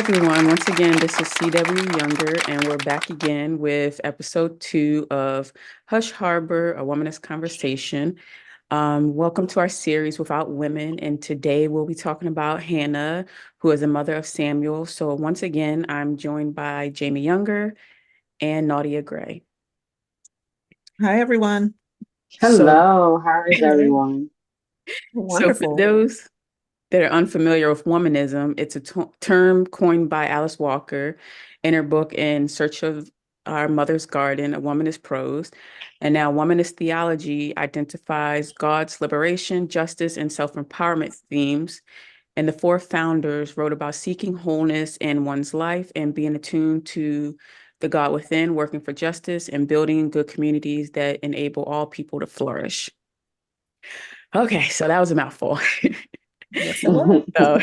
everyone. Once again, this is CW Younger, and we're back again with episode 2 of Hush Harbor, a Womanist Conversation. Welcome to our series Without Women, and today we'll be talking about Hannah, who is the mother of Samuel. So once again, I'm joined by Jamie Younger and Nadia Gray. Hi, everyone. So, Hello, how is everyone? so for Wonderful. those that are unfamiliar with womanism, it's a term coined by Alice Walker in her book In Search of Our Mother's Garden, A Womanist Prose. And now womanist theology identifies God's liberation, justice, and self-empowerment themes. And the four founders wrote about seeking wholeness in one's life and being attuned to the God within, working for justice, and building good communities that enable all people to flourish. Okay, so that was a mouthful. Yes, it was. So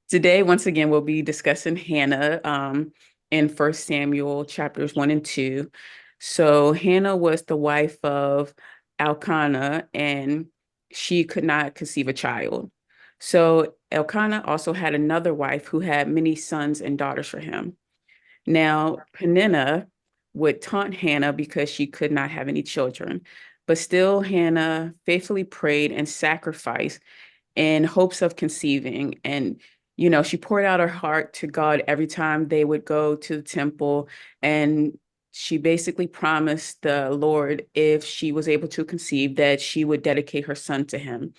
today, once again, we'll be discussing Hannah in First Samuel chapters 1 and 2. So Hannah was the wife of Elkanah, and she could not conceive a child. So Elkanah also had another wife who had many sons and daughters for him. Now, Penninah would taunt Hannah because she could not have any children. But still, Hannah faithfully prayed and sacrificed in hopes of conceiving. And, she poured out her heart to God every time they would go to the temple. And she basically promised the Lord, if she was able to conceive, that she would dedicate her son to him.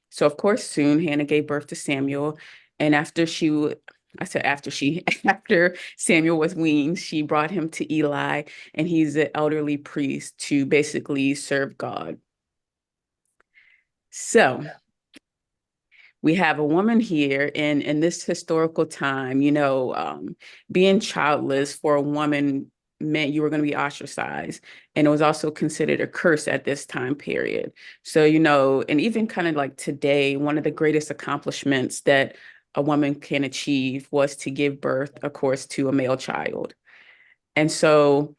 So, of course, soon Hannah gave birth to Samuel. And after Samuel was weaned, she brought him to Eli, and he's the elderly priest to basically serve God. So, we have a woman here in this historical time, being childless for a woman meant you were going to be ostracized. And it was also considered a curse at this time period. So, and even kind of like today, one of the greatest accomplishments that a woman can achieve was to give birth, of course, to a male child. And so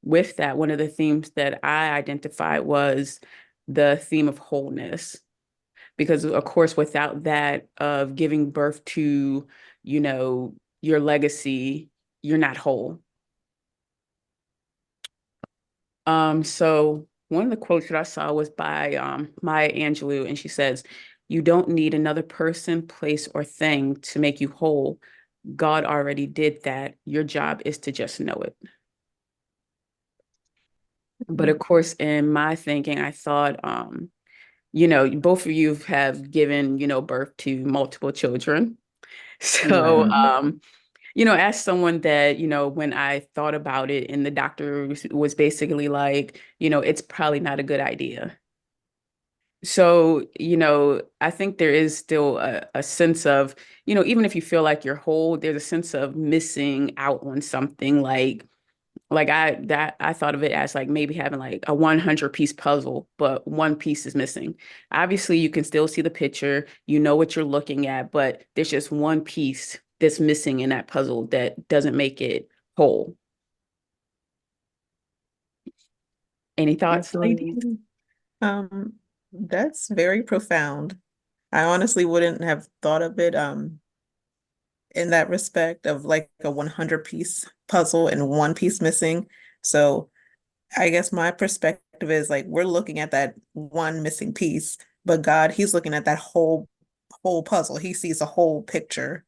with that, one of the themes that I identified was the theme of wholeness, because of course without that of giving birth to your legacy, you're not whole. So one of the quotes that I saw was by Maya Angelou, and she says, "You don't need another person, place, or thing to make you whole. God already did that. Your job is to just know it." But of course, in my thinking, I thought, both of you have given, birth to multiple children. So, Right. Mhm. as someone that, when I thought about it, and the doctor was basically like, it's probably not a good idea. So, I think there is still a sense of, even if you feel like you're whole, there's a sense of missing out on something, like I thought of it as like maybe having like a 100-piece puzzle, but one piece is missing. Obviously, you can still see the picture, you know what you're looking at, but there's just one piece that's missing in that puzzle that doesn't make it whole. Any thoughts, ladies? Absolutely. Um, that's very profound. I honestly wouldn't have thought of it in that respect of like a 100-piece puzzle and one piece missing. So I guess my perspective is like we're looking at that one missing piece, but God, He's looking at that whole puzzle. He sees a whole picture.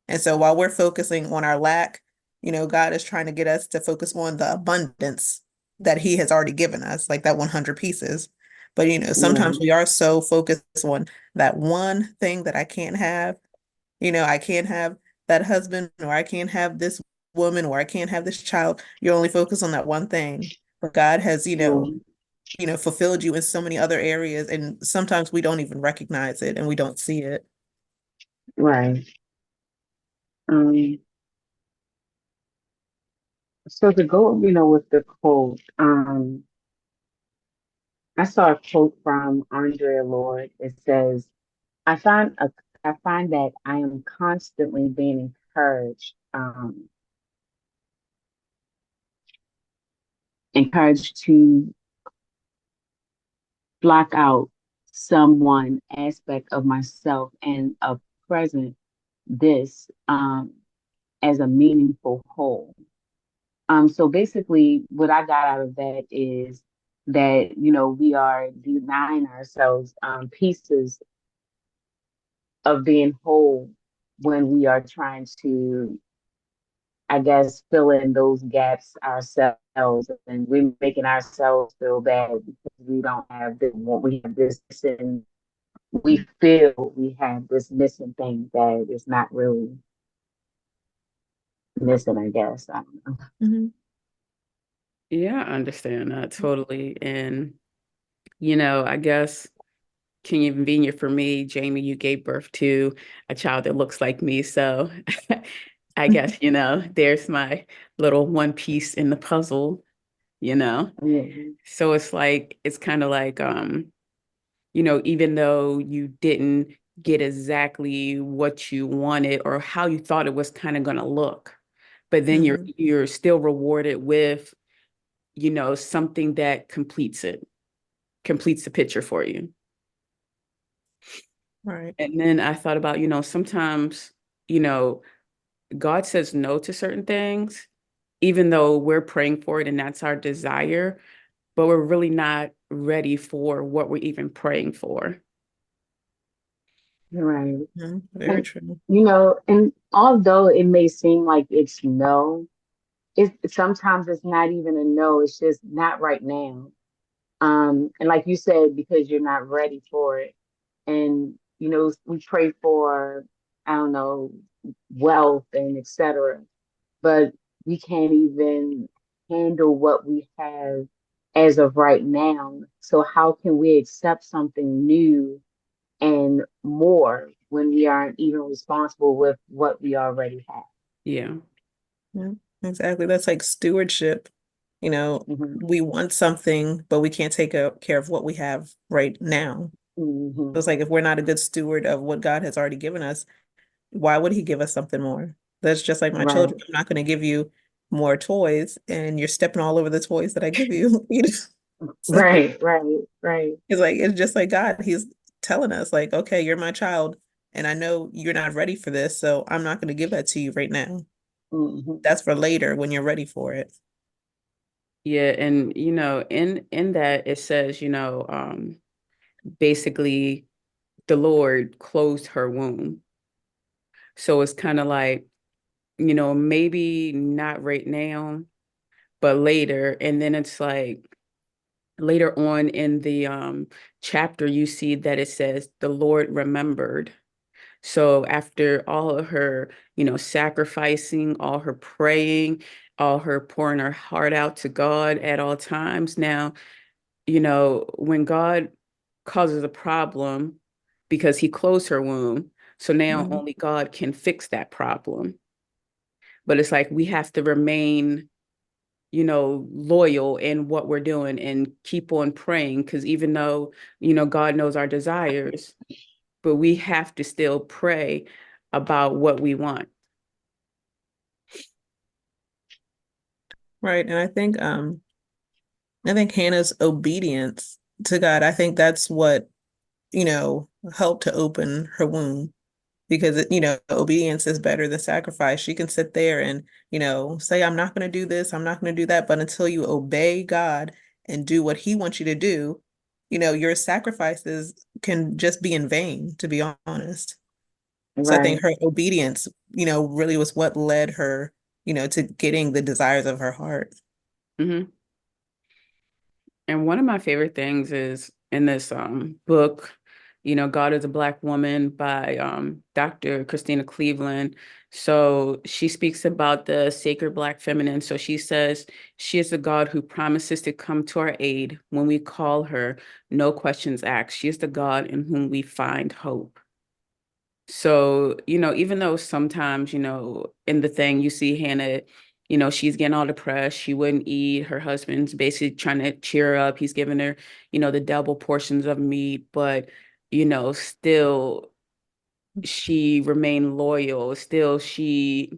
And so while we're focusing on our lack, God is trying to get us to focus on the abundance that He has already given us, like that 100 pieces. But, sometimes Right. we are so focused on that one thing that I can't have. I can't have that husband, or I can't have this woman, or I can't have this child. You're only focused on that one thing. But God has, Right. fulfilled you in so many other areas. And sometimes we don't even recognize it and we don't see it. Right. Um, so to go, with the quote, I saw a quote from Andrea Lord. It says, I find a I find that I am constantly being encouraged to block out some one aspect of myself and of present this. as a meaningful whole. So basically, what I got out of that is that, we are denying ourselves pieces of being whole when we are trying to, I guess, fill in those gaps ourselves, and we're making ourselves feel bad because we don't have this, we have this, and we feel we have this missing thing that is not really missing, I guess. I don't know. Mhm. Yeah, I understand that totally. And, I guess convenient for me, Jamie, you gave birth to a child that looks like me. So I guess, there's my little one piece in the puzzle, you know? Mhm. So it's kind of like, even though you didn't get exactly what you wanted or how you thought it was kind of going to look, but then you're Mhm. you're still rewarded with, something that completes the picture for you. Right. And then I thought about, sometimes, you know, God says no to certain things, even though we're praying for it and that's our desire, but we're really not ready for what we're even praying for. Right. Mhm. Very And, true. and although it may seem like it's no, sometimes it's not even a no, it's just not right now. And like you said, because you're not ready for it. And, we pray for, I don't know, wealth and etc. But we can't even handle what we have as of right now. So how can we accept something new and more when we aren't even responsible with what we already have? Yeah. Yeah, exactly. That's like stewardship. You know, Hmm. we want something, but we can't take care of what we have right now. So Hmm. it's like if we're not a good steward of what God has already given us, why would he give us something more? That's just like my Right, children. I'm not going to give you more toys and you're stepping all over the toys that I give you. So right. it's just like God. He's telling us like, okay, you're my child and I know you're not ready for this, so I'm not going to give that to you right now. Hmm. That's for later when you're ready for it. Yeah. And, in that it says, basically the Lord closed her womb. So it's kind of like, maybe not right now, but later. And then it's like later on in the chapter, you see that it says the Lord remembered. So after all of her, sacrificing, all her praying, all her pouring her heart out to God at all times, now, when God causes a problem because he closed her womb, so now Mhm. only God can fix that problem. But it's like we have to remain, loyal in what we're doing and keep on praying because even though, God knows our desires, but we have to still pray about what we want. Right. And I think Hannah's obedience to God, I think that's what, helped to open her womb because obedience is better than sacrifice. She can sit there and, say, I'm not going to do this, I'm not going to do that. But until you obey God and do what he wants you to do, your sacrifices can just be in vain, to be honest. So I think Right. her obedience, really was what led her, to getting the desires of her heart. Hmm. And one of my favorite things is in this book, God is a Black Woman by Dr. Christina Cleveland. So she speaks about the sacred Black feminine. So she says she is the God who promises to come to our aid when we call her, no questions asked. She is the God in whom we find hope. So, even though sometimes, in the thing you see Hannah, she's getting all depressed. She wouldn't eat. Her husband's basically trying to cheer her up. He's giving her, the double portions of meat, but, still she remained loyal. Still she,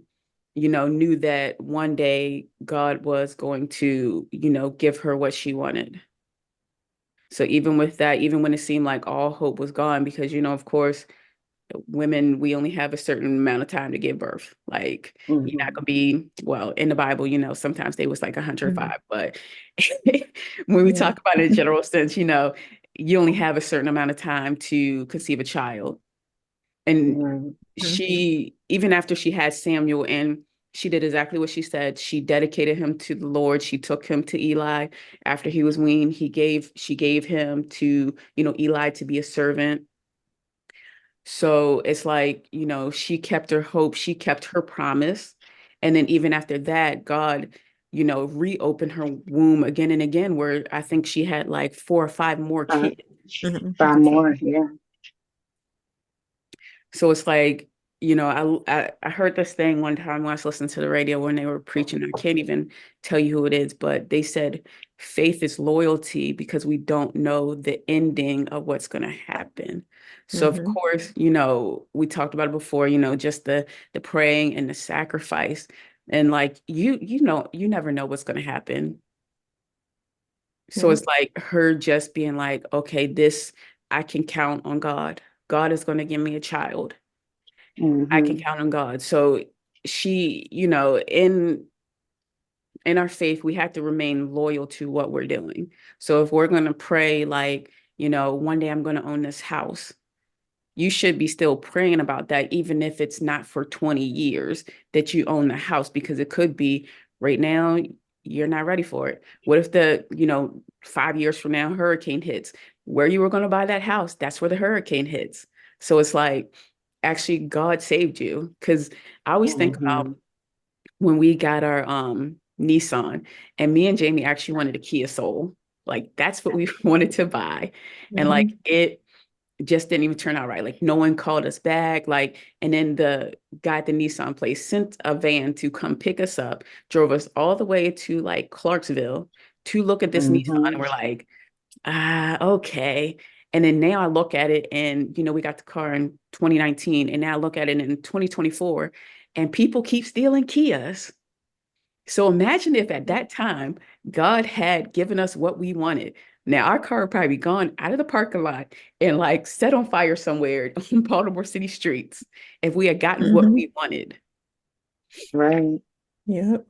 knew that one day God was going to, give her what she wanted. So even with that, even when it seemed like all hope was gone, because, of course, women, we only have a certain amount of time to give birth. Like you're not gonna be, well, in the Bible, sometimes they was like 105, but when we Yeah. talk about it in general sense, you only have a certain amount of time to conceive a child. And Right. she, even after she had Samuel, and she did exactly what she said. She dedicated him to the Lord. She took him to Eli after he was weaned. She gave him to, Eli to be a servant. So it's like, she kept her hope, she kept her promise. And then even after that, God, reopened her womb again and again, where I think she had like 4 or 5 more Five, kids. five more. Yeah. So it's like, I heard this thing one time when I was listening to the radio when they were preaching. I can't even tell you who it is, but they said faith is loyalty because we don't know the ending of what's going to happen. So of course, we talked about it before, just the praying and the sacrifice. And like you never know what's going to happen. So Yeah. it's like her just being like, okay, this I can count on God. God is going to give me a child. I can Mm-hmm. count on God. So she, in our faith, we have to remain loyal to what we're doing. So if we're going to pray like, one day I'm going to own this house, you should be still praying about that, even if it's not for 20 years that you own the house, because it could be right now, you're not ready for it. What if 5 years from now, hurricane hits? Where you were going to buy that house, that's where the hurricane hits. So it's like, actually, God saved you. Because I always think about Mm-hmm. when we got our Nissan, and me and Jamie actually wanted a Kia Soul. Like that's what we wanted to buy. And like Mhm. it just didn't even turn out right. Like no one called us back. Like, and then the guy at the Nissan place sent a van to come pick us up, drove us all the way to like Clarksville to look at this Nissan. Mm-hmm. And we're like, okay. And then now I look at it and, we got the car in 2019 and now I look at it in 2024 and people keep stealing Kias. So imagine if at that time God had given us what we wanted. Now our car would probably be gone out of the parking lot and like set on fire somewhere on Baltimore City streets if we had gotten what Mhm. we wanted. Right. Yep.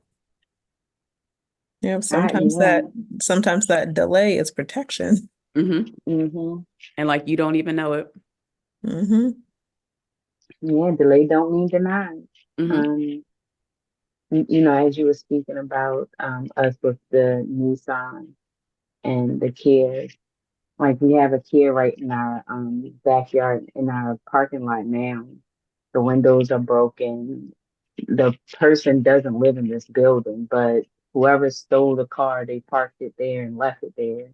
Yep. Yeah. Sometimes that delay is protection. Hmm. Mm-hmm. And like you don't even know it. Hmm. Yeah. Delay don't mean denied. Hmm. Um, as you were speaking about us with the Nissan and the Kia, like we have a Kia right in our backyard in our parking lot now. The windows are broken. The person doesn't live in this building, but whoever stole the car, they parked it there and left it there.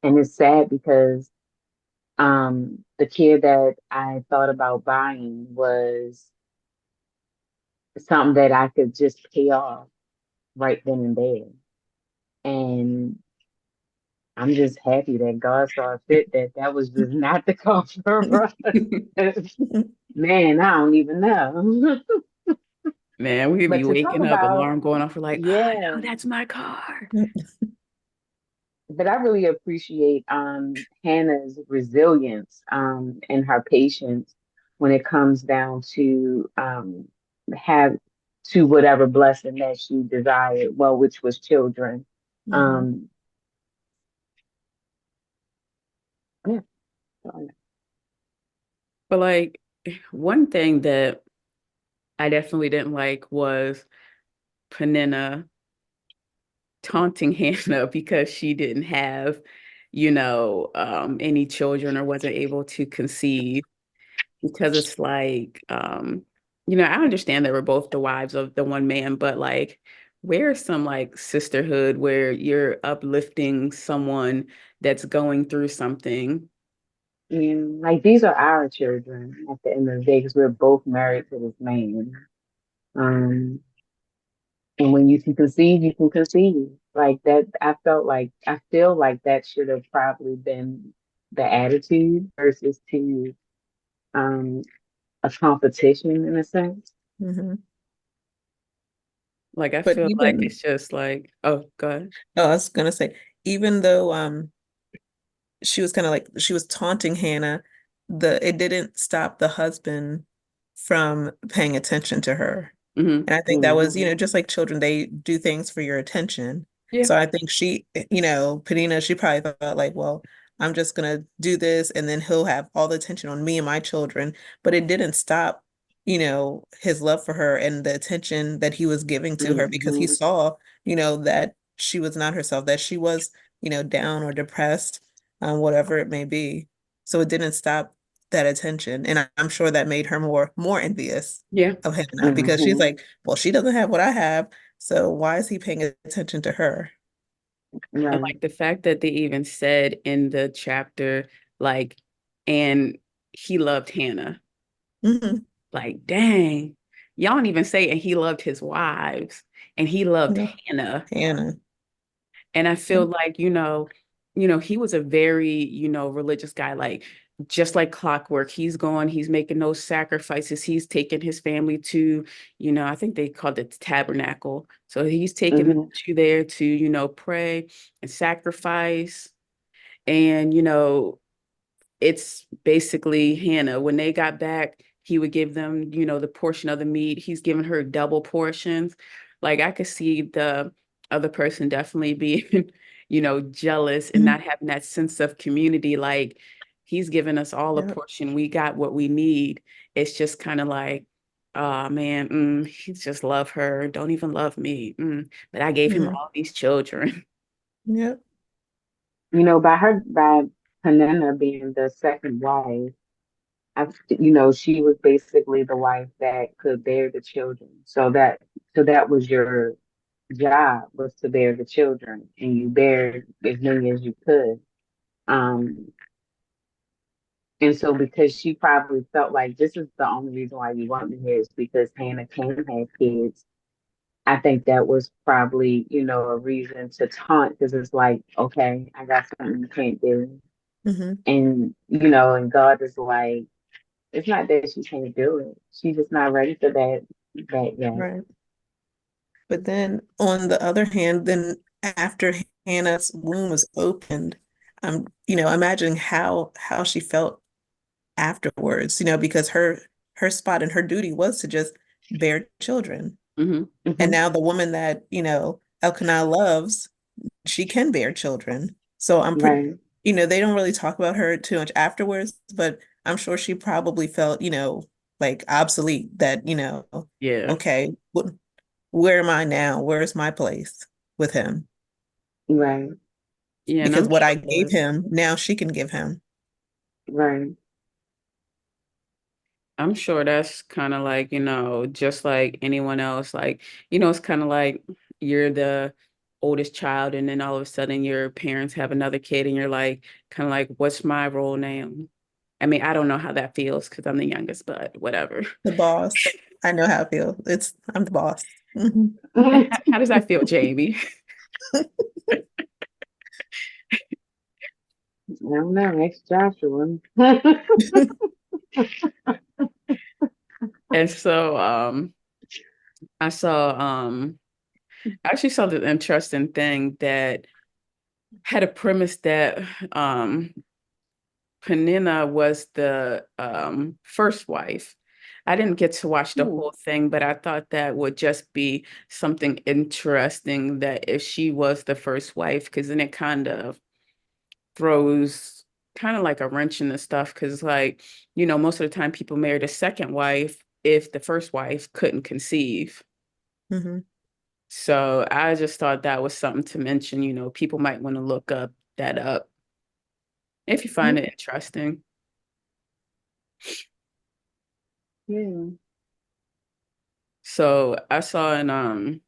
And it's sad because the Kia that I thought about buying was something that I could just pay off right then and there. And I'm just happy that God saw fit that that was just not the car for us. Man, I don't even know. Man, we'd be But to talk waking up, about, alarm going off. We're like, oh yeah, no, that's my car. but I really appreciate Hannah's resilience and her patience when it comes down to have to whatever blessing that she desired, well, which was children. Mhm. Um, yeah, so, But like one thing that I definitely didn't like was Penninah taunting Hannah because she didn't have, any children or wasn't able to conceive. Because it's like, I understand that we're both the wives of the one man, but like, where's some like sisterhood where you're uplifting someone that's going through something? like these are our children at the end of the day because we're both married to this man. Um, And when you can conceive, you can conceive. Like that, I feel like that should have probably been the attitude versus to um a competition in a sense. Mhm. Like, I But feel like even, it's just like, oh, God. oh, I was gonna say, even though she was kind of like she was taunting Hannah, it didn't stop the husband from paying attention to her. Hmm. And I think that was, just like children, they do things for your attention. Yeah. So I think she, Penninah, she probably thought like, well, I'm just gonna do this and then he'll have all the attention on me and my children. But it didn't stop, his love for her and the attention that he was giving to her because he Hmm. saw, that she was not herself, that she was, down or depressed, whatever it may be. So it didn't stop that attention. And I'm sure that made her more envious Yeah. of Hannah because she's Hmm. like, well, she doesn't have what I have, so why is he paying attention to her? And Right. like the fact that they even said in the chapter, like, and he loved Hannah. Hmm. Like, dang, y'all don't even say, and he loved his wives and he loved Yeah, Hannah. Hannah. And I Yeah. feel like, he was a very, religious guy, like just like clockwork. He's making those sacrifices. He's taking his family to, I think they called it the tabernacle. So he's taking them Hmm. to there to, pray and sacrifice. And, it's basically Hannah. When they got back, he would give them, the portion of the meat. He's giving her double portions. Like I could see the other person definitely being, jealous and Mhm. not having that sense of community. Like he's giving us all a Yeah. portion. We got what we need. It's just kind of like, oh man, he just love her. Don't even love me. But I gave him Mhm. all these children. Yeah. By Penninah being the second wife, she was basically the wife that could bear the children. So that was your job, was to bear the children, and you bear as many as you could. Um, and so because she probably felt like this is the only reason why you want me here is because Hannah can have kids. I think that was probably, a reason to taunt because it's like, okay, I got something you can't do. Hmm. And God is like, it's not that she can't do it. She's just not ready for that yet. Right. But then on the other hand, then after Hannah's womb was opened, I'm, imagining how she felt afterwards, because her spot and her duty was to just bear children. Hmm. And Hmm. now the woman that, Elkanah loves, she can bear children. So I'm pretty, Right. they don't really talk about her too much afterwards, but I'm sure she probably felt, like obsolete that, Yeah. okay, where am I now? Where's my place with him? Right. Yeah, and Because I'm what I sure. gave him, now she can give him. Right. I'm sure that's kind of like, just like anyone else, like, it's kind of like you're the oldest child, and then all of a sudden your parents have another kid, and you're like, kind of like, what's my role now? I mean, I don't know how that feels because I'm the youngest, but whatever. The boss. I know how I feel. I'm the boss. Mhm. How does that feel, Jamie? I don't know. Ex Joshua. And so, I saw, I actually saw the interesting thing that had a premise that, Penninah was the first wife. I didn't get to watch the Hmm. whole thing, but I thought that would just be something interesting that if she was the first wife, because then it kind of throws kind of like a wrench in the stuff. Because, like, most of the time people married a second wife if the first wife couldn't conceive. Mhm. So I just thought that was something to mention. People might want to look that up if you find it interesting. Yeah. So I saw in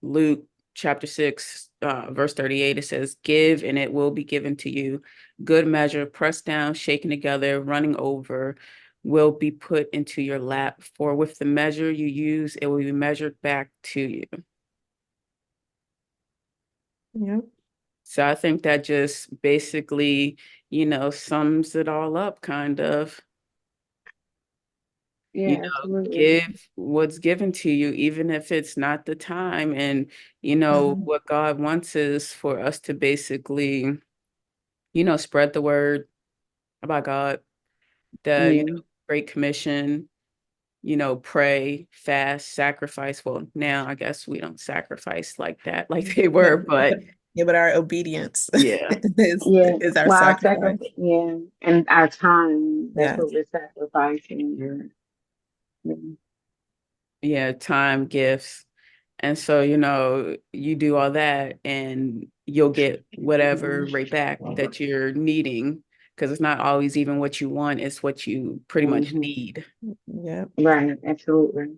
Luke chapter 6, verse 38, it says, "Give and it will be given to you. Good measure, pressed down, shaken together, running over, will be put into your lap. For with the measure you use, it will be measured back to you." Yeah. So I think that just basically, sums it all up, kind of. Yeah, absolutely. Give what's given to you, even if it's not the time. And, Mhm. what God wants is for us to basically, spread the word about God. the, Yeah. Great Commission, pray, fast, sacrifice. Well, now I guess we don't sacrifice like that, like they But, were, but yeah, but our obedience yeah, Yeah. is our Well, our sacrifice. sacrifice, yeah. And our time, that's Yeah. what we're sacrificing. Yeah. yeah, time, gifts. And so, you do all that and you'll get whatever right back that you're needing, because it's not always even what you want, it's what you pretty much Mhm. need. Yeah. Right, absolutely.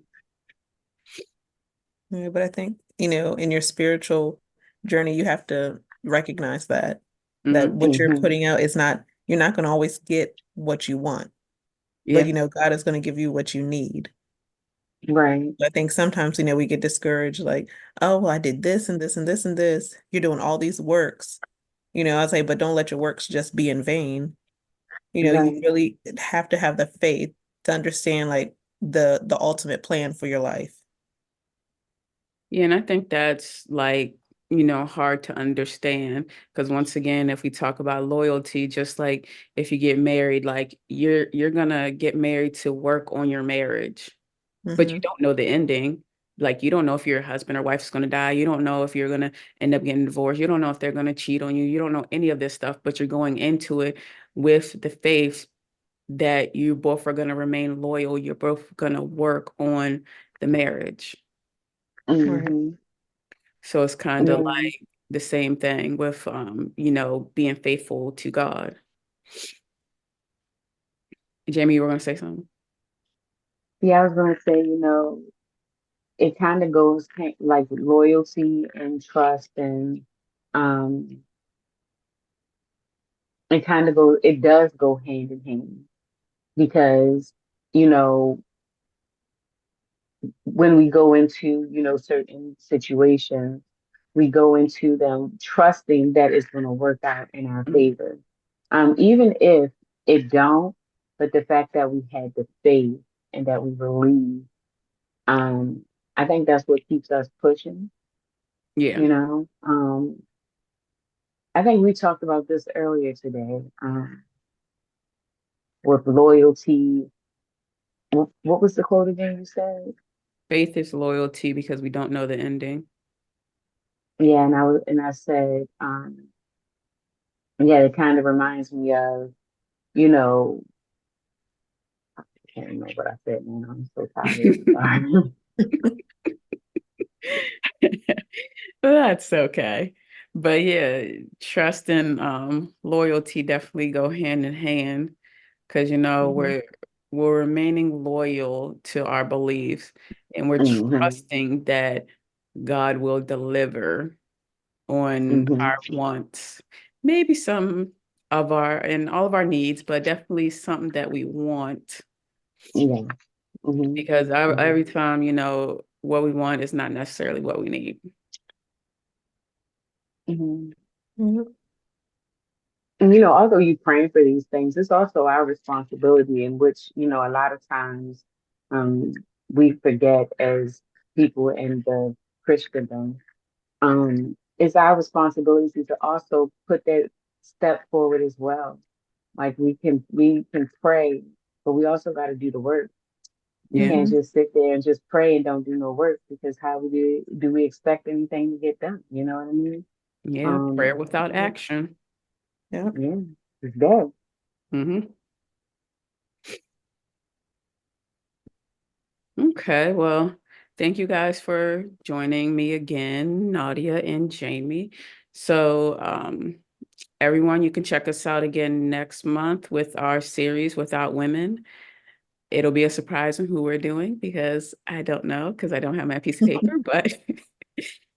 Yeah, but I think, in your spiritual journey, you have to recognize that Mhm. what you're Hmm. putting out you're not going to always get what you want, but Yeah. God is going to give you what you need. Right. I think sometimes, we get discouraged, like, oh, well, I did this and this and this and this. You're doing all these works, I say, but don't let your works just be in vain. You Right. really have to have the faith to understand like the ultimate plan for your life. Yeah, and I think that's like, hard to understand, because once again, if we talk about loyalty, just like if you get married, like you're gonna get married to work on your marriage, but you Hmm. don't know the ending. Like you don't know if your husband or wife's gonna die. You don't know if you're gonna end up getting divorced. You don't know if they're gonna cheat on you. You don't know any of this stuff, but you're going into it with the faith that you both are gonna remain loyal. You're both gonna work on the marriage. Right. Hmm. So it's kind of Yeah. like the same thing with being faithful to God. Jamie, you were gonna say something? Yeah, I was gonna say, it kind of goes like loyalty and trust and um it does go hand in hand because, you know, when we go into, certain situations, we go into them trusting that it's going to work out in our Mhm. favor. Even if it don't, but the fact that we had the faith and that we believe, um, I think that's what keeps us pushing, Yeah. you know. I think we talked about this earlier today, with loyalty. What was the quote again you said? Faith is loyalty because we don't know the ending. Yeah, and I said, yeah, it kind of reminds me of, you know, I can't remember what I said, man. I'm so tired. Sorry. That's okay. But yeah, trust and loyalty definitely go hand in hand, because Hmm. we're remaining loyal to our beliefs, and we're Hmm. trusting that God will deliver on Hmm. our wants. Maybe some of our and all of our needs, but definitely something that we want. Yeah. Hmm. Because Hmm. every time, what we want is not necessarily what we need. Hmm. Hmm. And although you praying for these things, it's also our responsibility, in which, a lot of times, um, we forget as people in the Christendom. It's our responsibility to also put that step forward as well. Like we can pray, but we also got to do the work. We Yeah. can't Hmm. just sit there and just pray and don't do no work, because how do we expect anything to get done? You know what I mean? Yeah. Prayer without Yeah, action. Yeah. yeah, it's dead. Hmm. Okay. Well, thank you guys for joining me again, Nadia and Jamie. So, everyone, you can check us out again next month with our series Without Women. It'll be a surprise on who we're doing, because I don't know, because I don't have my piece of paper. But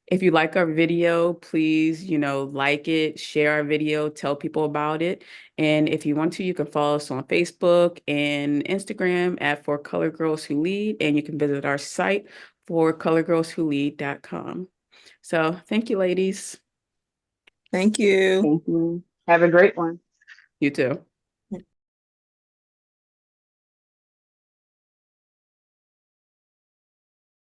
if you like our video, please, like it, share our video, tell people about it. And if you want to, you can follow us on Facebook and Instagram at For Color Girls Who Lead. And you can visit our site for colorgirlswholead.com. So thank you, ladies. Thank you. Thank you. Have a great one. You too.